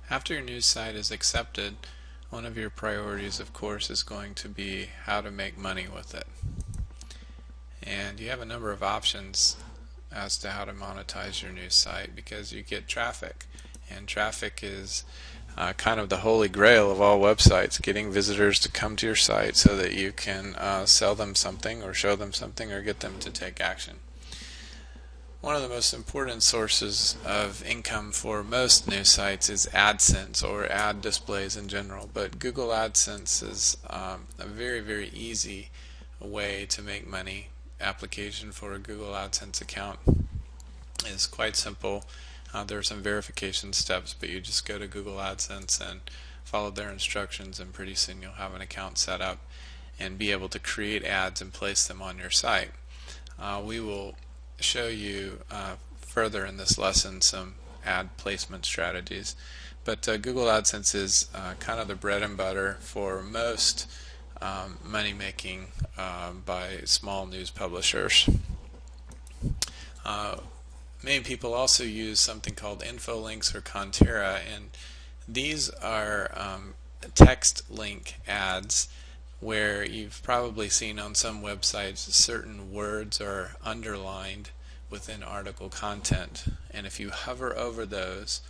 After your news site is accepted, one of your priorities, of course, is going to be how to make money with it. And you have a number of options as to how to monetize your news site because you get traffic. And traffic is kind of the holy grail of all websites, getting visitors to come to your site so that you can sell them something or show them something or get them to take action. One of the most important sources of income for most news sites is AdSense or ad displays in general, but Google AdSense is a very, very easy way to make money. Application for a Google AdSense account is quite simple. There are some verification steps, but you just go to Google AdSense and follow their instructions, and pretty soon you'll have an account set up and be able to create ads and place them on your site. We will show you further in this lesson some ad placement strategies, but Google AdSense is kind of the bread and butter for most money making by small news publishers. Many people also use something called Infolinks or Kontera, and these are text link ads where you've probably seen on some websites certain words are underlined within article content, and if you hover over those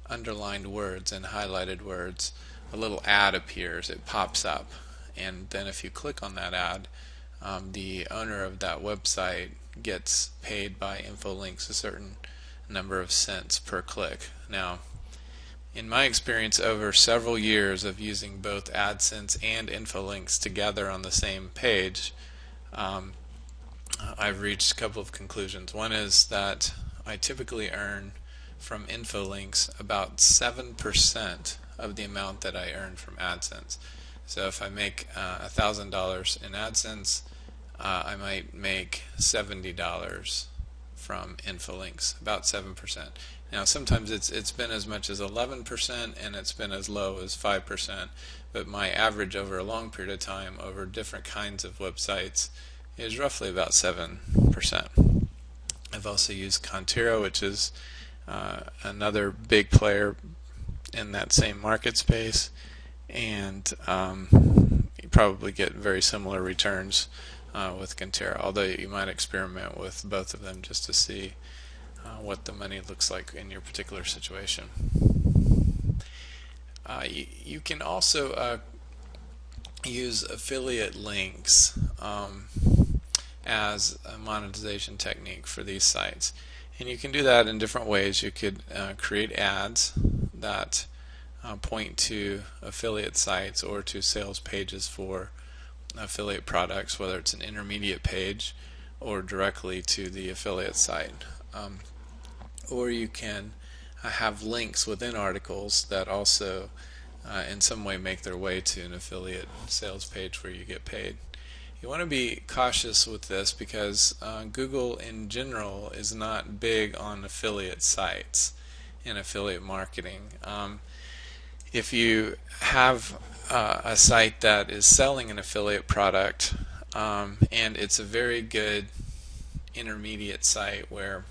underlined words and highlighted words, a little ad appears, it pops up, and then if you click on that ad, the owner of that website gets paid by Infolinks a certain number of cents per click. Now, in my experience over several years of using both AdSense and Infolinks together on the same page, I've reached a couple of conclusions. One is that I typically earn from Infolinks about 7% of the amount that I earn from AdSense. So if I make $1,000 in AdSense, I might make $70 from Infolinks, about 7%. Now sometimes it's been as much as 11% and it's been as low as 5%, but my average over a long period of time over different kinds of websites is roughly about 7%. I've also used Kontera, which is another big player in that same market space, and you probably get very similar returns with Kontera, although you might experiment with both of them just to see what the money looks like in your particular situation. You can also use affiliate links as a monetization technique for these sites, and you can do that in different ways. You could create ads that point to affiliate sites or to sales pages for affiliate products, whether it's an intermediate page or directly to the affiliate site. Or you can have links within articles that also in some way make their way to an affiliate sales page where you get paid. You want to be cautious with this because Google in general is not big on affiliate sites and affiliate marketing. If you have a site that is selling an affiliate product and it's a very good intermediate site where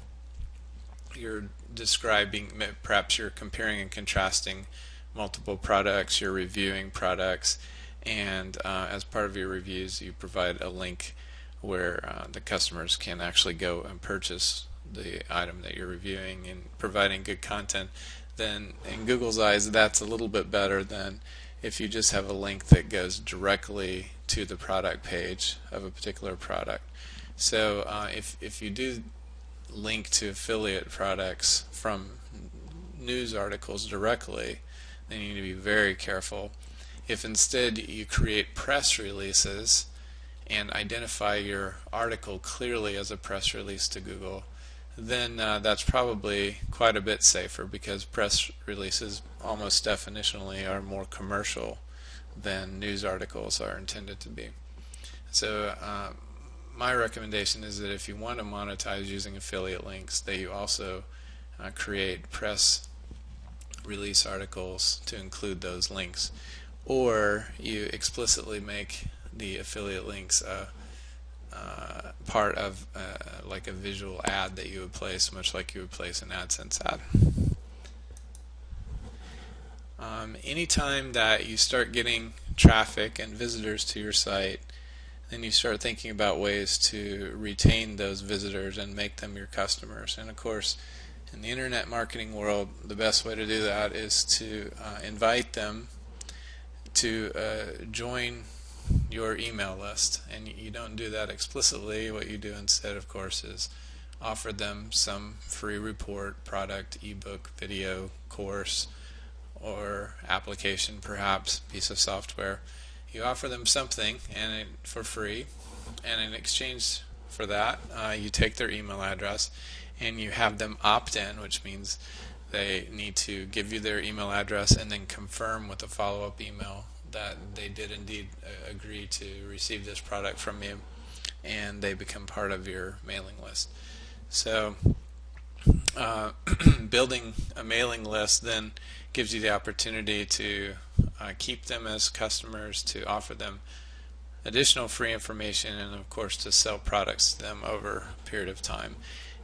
you're describing, perhaps you're comparing and contrasting multiple products, you're reviewing products, and as part of your reviews you provide a link where the customers can actually go and purchase the item that you're reviewing and providing good content, then in Google's eyes that's a little bit better than if you just have a link that goes directly to the product page of a particular product. So if you do link to affiliate products from news articles directly, then you need to be very careful. If instead you create press releases and identify your article clearly as a press release to Google, then that's probably quite a bit safer because press releases almost definitionally are more commercial than news articles are intended to be. So my recommendation is that if you want to monetize using affiliate links, that you also create press release articles to include those links, or you explicitly make the affiliate links part of like a visual ad that you would place, much like you would place an AdSense ad. Anytime that you start getting traffic and visitors to your site, then you start thinking about ways to retain those visitors and make them your customers. And of course, in the internet marketing world, the best way to do that is to invite them to join your email list. And you don't do that explicitly. What you do instead, of course, is offer them some free report, product, ebook, video, course, or application, perhaps piece of software. You offer them something for free, and in exchange for that, you take their email address and you have them opt in, which means they need to give you their email address and then confirm with a follow-up email that they did indeed agree to receive this product from you, and they become part of your mailing list. So building a mailing list then gives you the opportunity to keep them as customers, to offer them additional free information, and of course to sell products to them over a period of time.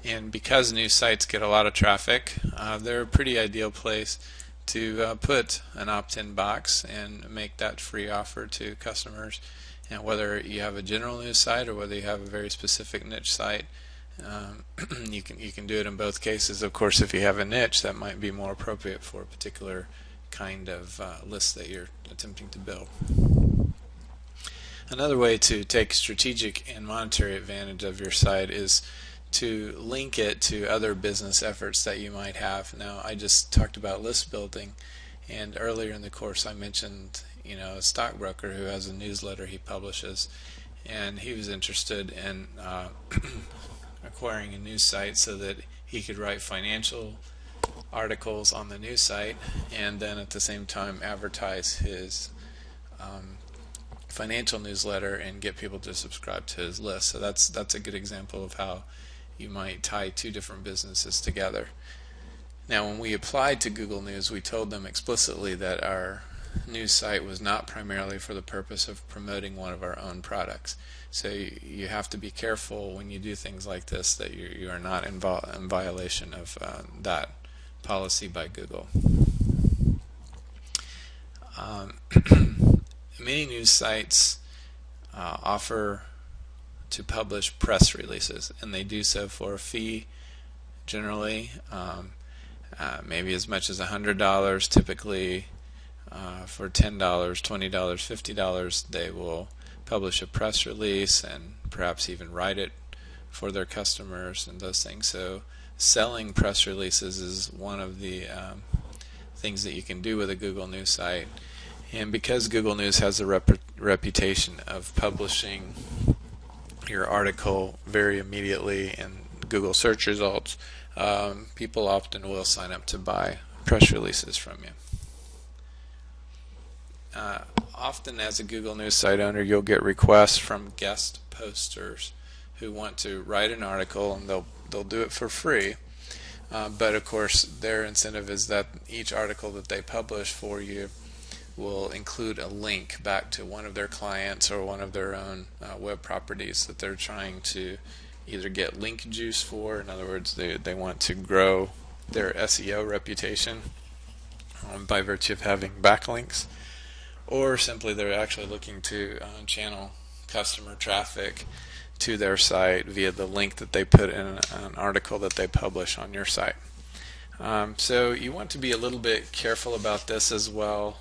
And because new sites get a lot of traffic, they're a pretty ideal place to put an opt-in box and make that free offer to customers. And whether you have a general news site or whether you have a very specific niche site, you can do it in both cases. Of course, if you have a niche, that might be more appropriate for a particular kind of list that you're attempting to build. Another way to take strategic and monetary advantage of your site is to link it to other business efforts that you might have. Now, I just talked about list building, and earlier in the course I mentioned a stockbroker who has a newsletter he publishes, and he was interested in acquiring a news site so that he could write financial articles on the news site and then at the same time advertise his financial newsletter and get people to subscribe to his list. So that's a good example of how you might tie two different businesses together. Now, when we applied to Google News, we told them explicitly that our news site was not primarily for the purpose of promoting one of our own products. So you have to be careful when you do things like this that you are not in violation of that policy by Google. Many news sites offer to publish press releases, and they do so for a fee generally, maybe as much as $100. Typically for $10, $20, $50 they will publish a press release and perhaps even write it for their customers and those things. So selling press releases is one of the things that you can do with a Google News site. And because Google News has a reputation of publishing your article very immediately in Google search results, people often will sign up to buy press releases from you. Often as a Google News site owner, you'll get requests from guest posters who want to write an article, and they'll do it for free. But of course, their incentive is that each article that they publish for you will include a link back to one of their clients or one of their own web properties that they're trying to either get link juice for. In other words, they want to grow their SEO reputation by virtue of having backlinks, or simply they're actually looking to channel customer traffic to their site via the link that they put in an article that they publish on your site. So you want to be a little bit careful about this as well.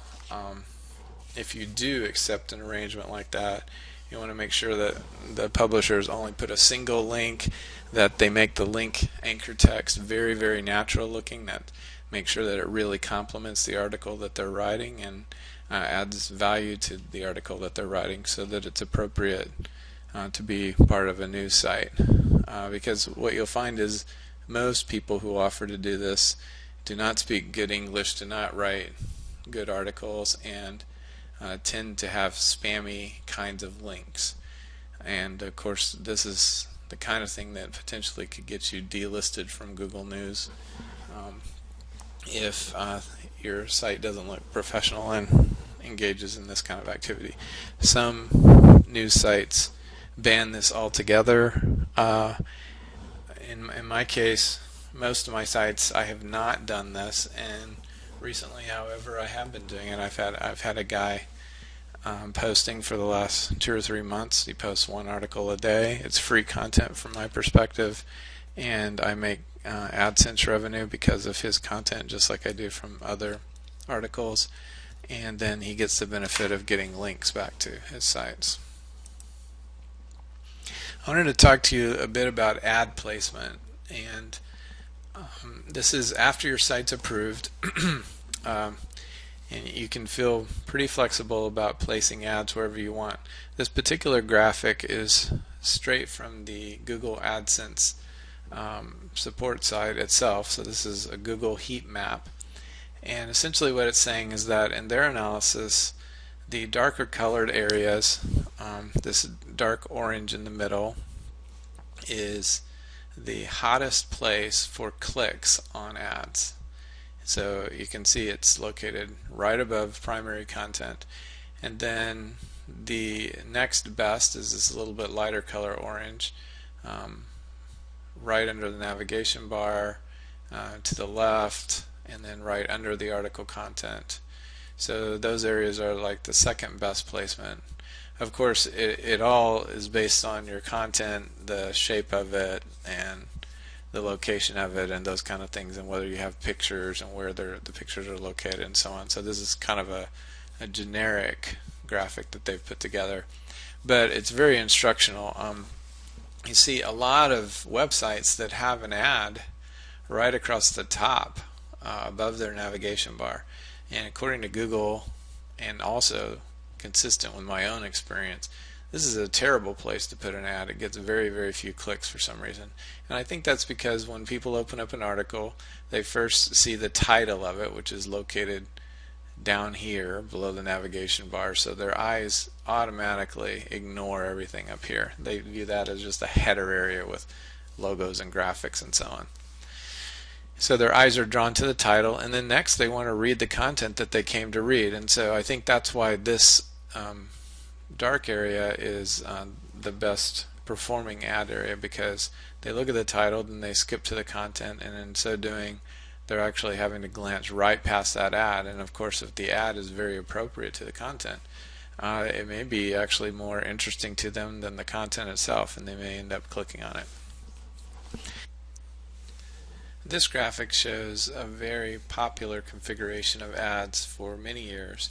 If you do accept an arrangement like that, you want to make sure that the publishers only put a single link, that they make the link anchor text very, very natural looking, that make sure that it really complements the article that they're writing and adds value to the article that they're writing so that it's appropriate to be part of a news site. Because what you'll find is most people who offer to do this do not speak good English, do not write good articles, and tend to have spammy kinds of links. And of course, this is the kind of thing that potentially could get you delisted from Google News if your site doesn't look professional and engages in this kind of activity. Some news sites ban this altogether. In my case, most of my sites I have not done this, and Recently, however, I have been doing it. I've had a guy posting for the last 2 or 3 months. He posts one article a day. It's free content from my perspective, and I make AdSense revenue because of his content, just like I do from other articles. And then he gets the benefit of getting links back to his sites. I wanted to talk to you a bit about ad placement, and this is after your site's approved. And you can feel pretty flexible about placing ads wherever you want. This particular graphic is straight from the Google AdSense support site itself. So this is a Google heat map, and essentially what it's saying is that in their analysis, the darker colored areas, this dark orange in the middle, is the hottest place for clicks on ads. So you can see it's located right above primary content, and then the next best is this little bit lighter color orange, right under the navigation bar, to the left, and then right under the article content. So those areas are like the second best placement. Of course, it all is based on your content, the shape of it, and the location of it, and those kind of things, and whether you have pictures and where the pictures are located and so on. So this is kind of a generic graphic that they've put together, but it's very instructional. You see a lot of websites that have an ad right across the top above their navigation bar, and according to Google, and also consistent with my own experience, this is a terrible place to put an ad. It gets very, very few clicks for some reason. And I think that's because when people open up an article, they first see the title of it, which is located down here below the navigation bar, so their eyes automatically ignore everything up here. They view that as just a header area with logos and graphics and so on. So their eyes are drawn to the title, and then next they want to read the content that they came to read. And so I think that's why this dark area is the best performing ad area, because they look at the title and they skip to the content, and in so doing they're actually having to glance right past that ad. And of course, if the ad is very appropriate to the content, it may be actually more interesting to them than the content itself, and they may end up clicking on it. This graphic shows a very popular configuration of ads for many years,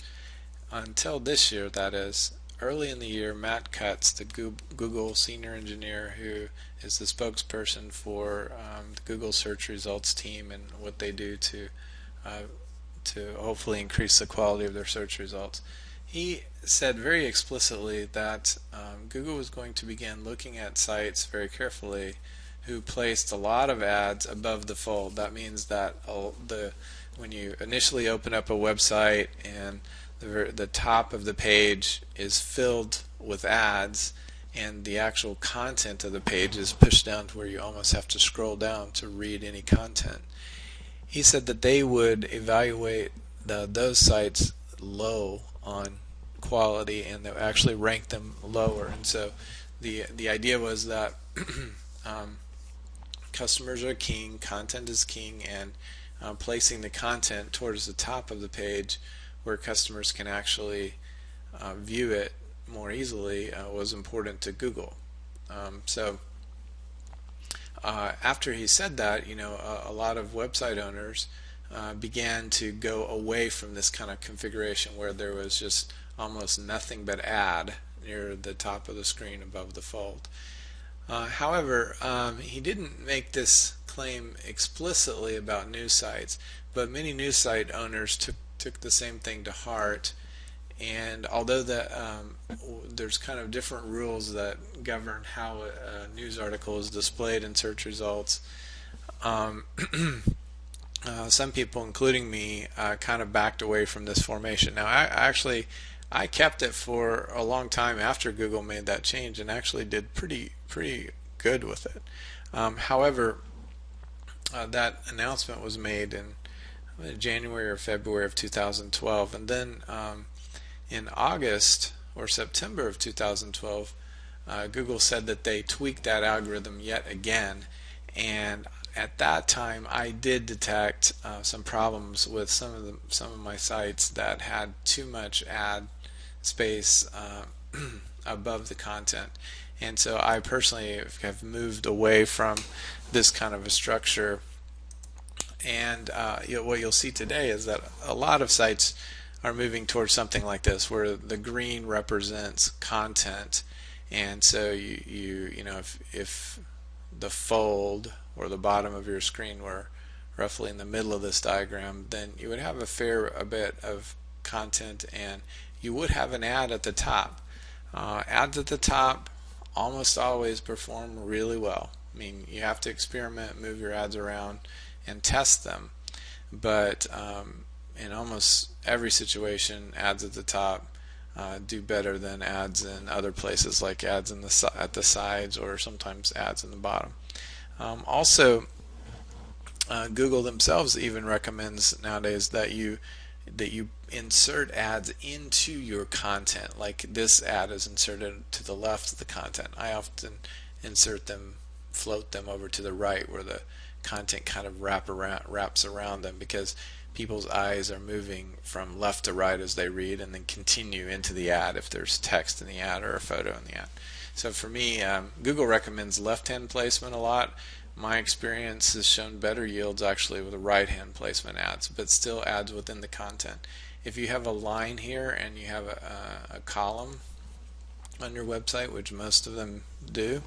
until this year, that is. Early in the year, Matt Cutts, the Google senior engineer who is the spokesperson for the Google search results team and what they do to hopefully increase the quality of their search results, he said very explicitly that Google was going to begin looking at sites very carefully who placed a lot of ads above the fold. That means that when you initially open up a website and the top of the page is filled with ads, and the actual content of the page is pushed down to where you almost have to scroll down to read any content. He said that they would evaluate those sites low on quality, and they would actually rank them lower. And so the idea was that customers are king, content is king, and placing the content towards the top of the page where customers can actually view it more easily was important to Google. After he said that, a lot of website owners began to go away from this kind of configuration where there was just almost nothing but ad near the top of the screen above the fold. However, he didn't make this claim explicitly about news sites, but many news site owners took the same thing to heart. And although there's kind of different rules that govern how a news article is displayed in search results, some people, including me, kind of backed away from this formation. Now, I kept it for a long time after Google made that change, and actually did pretty good with it. However, that announcement was made in January or February of 2012, and then in August or September of 2012, Google said that they tweaked that algorithm yet again, and at that time, I did detect some problems with some of my sites that had too much ad space above the content, and so I personally have moved away from this kind of a structure. And what you'll see today is that a lot of sites are moving towards something like this, where the green represents content, and so you know if the fold or the bottom of your screen were roughly in the middle of this diagram, then you would have a bit of content, and you would have an ad at the top. Ads at the top almost always perform really well. I mean, you have to experiment, move your ads around, and test them. But in almost every situation, ads at the top do better than ads in other places, like ads in at the sides, or sometimes ads in the bottom. Also, Google themselves even recommends nowadays that you insert ads into your content. Like this ad is inserted to the left of the content. I often float them over to the right, where the content kind of wraps around them, because people's eyes are moving from left to right as they read, and then continue into the ad if there's text in the ad or a photo in the ad. So for me, Google recommends left-hand placement a lot. My experience has shown better yields actually with the right-hand placement ads, but still ads within the content. If you have a line here and you have a column on your website, which most of them do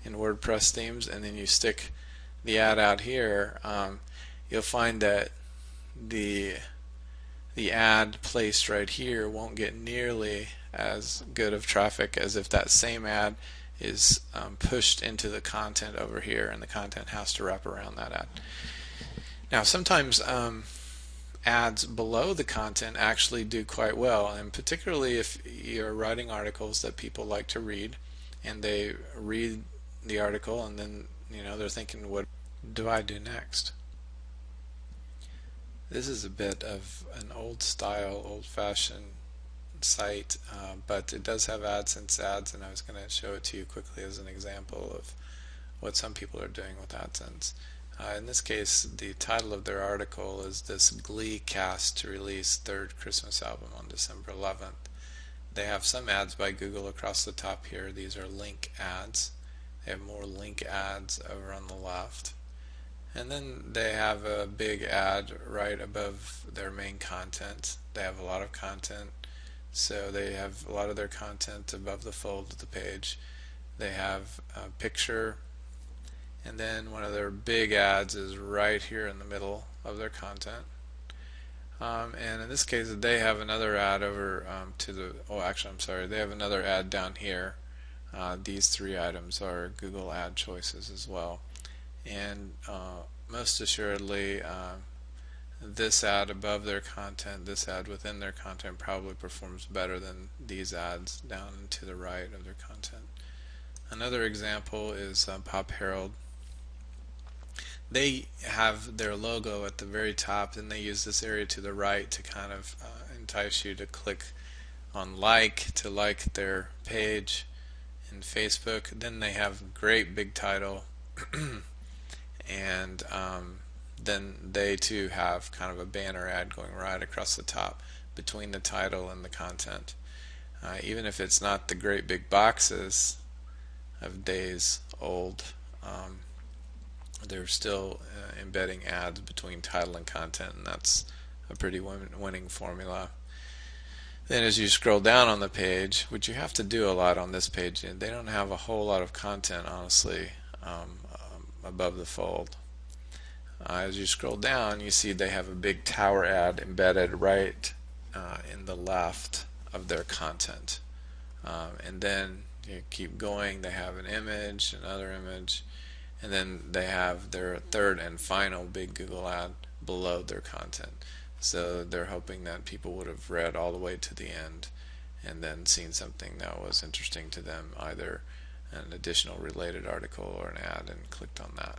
in WordPress themes, and then you stick the ad out here, you'll find that the ad placed right here won't get nearly as good of traffic as if that same ad is pushed into the content over here, and the content has to wrap around that ad. Now sometimes ads below the content actually do quite well, and particularly if you're writing articles that people like to read, and they read the article and then they're thinking, what do I do next? This is a bit of an old style, old-fashioned site, but it does have AdSense ads, and I was going to show it to you quickly as an example of what some people are doing with AdSense. In this case, the title of their article is "This Glee Cast to Release Third Christmas Album on December 11th." They have some ads by Google across the top here. These are link ads. They have more link ads over on the left. And then they have a big ad right above their main content. They have a lot of content, so they have a lot of their content above the fold of the page. They have a picture, and then one of their big ads is right here in the middle of their content. And in this case, they have another ad over they have another ad down here. These three items are Google ad choices as well. And most assuredly, this ad above their content, this ad within their content probably performs better than these ads down to the right of their content. Another example is Pop Herald. They have their logo at the very top, and they use this area to the right to kind of entice you to click on to like their page in Facebook. Then they have great big title and then they too have kind of a banner ad going right across the top between the title and the content. Even if it's not the great big boxes of days old, they're still embedding ads between title and content, and that's a pretty winning formula. Then as you scroll down on the page, which you have to do a lot on this page, they don't have a whole lot of content, honestly, above the fold. As you scroll down, you see they have a big tower ad embedded right in the left of their content. And then you keep going, they have an image, another image, and then they have their third and final big Google ad below their content. So they're hoping that people would have read all the way to the end and then seen something that was interesting to them, either an additional related article or an ad, and clicked on that.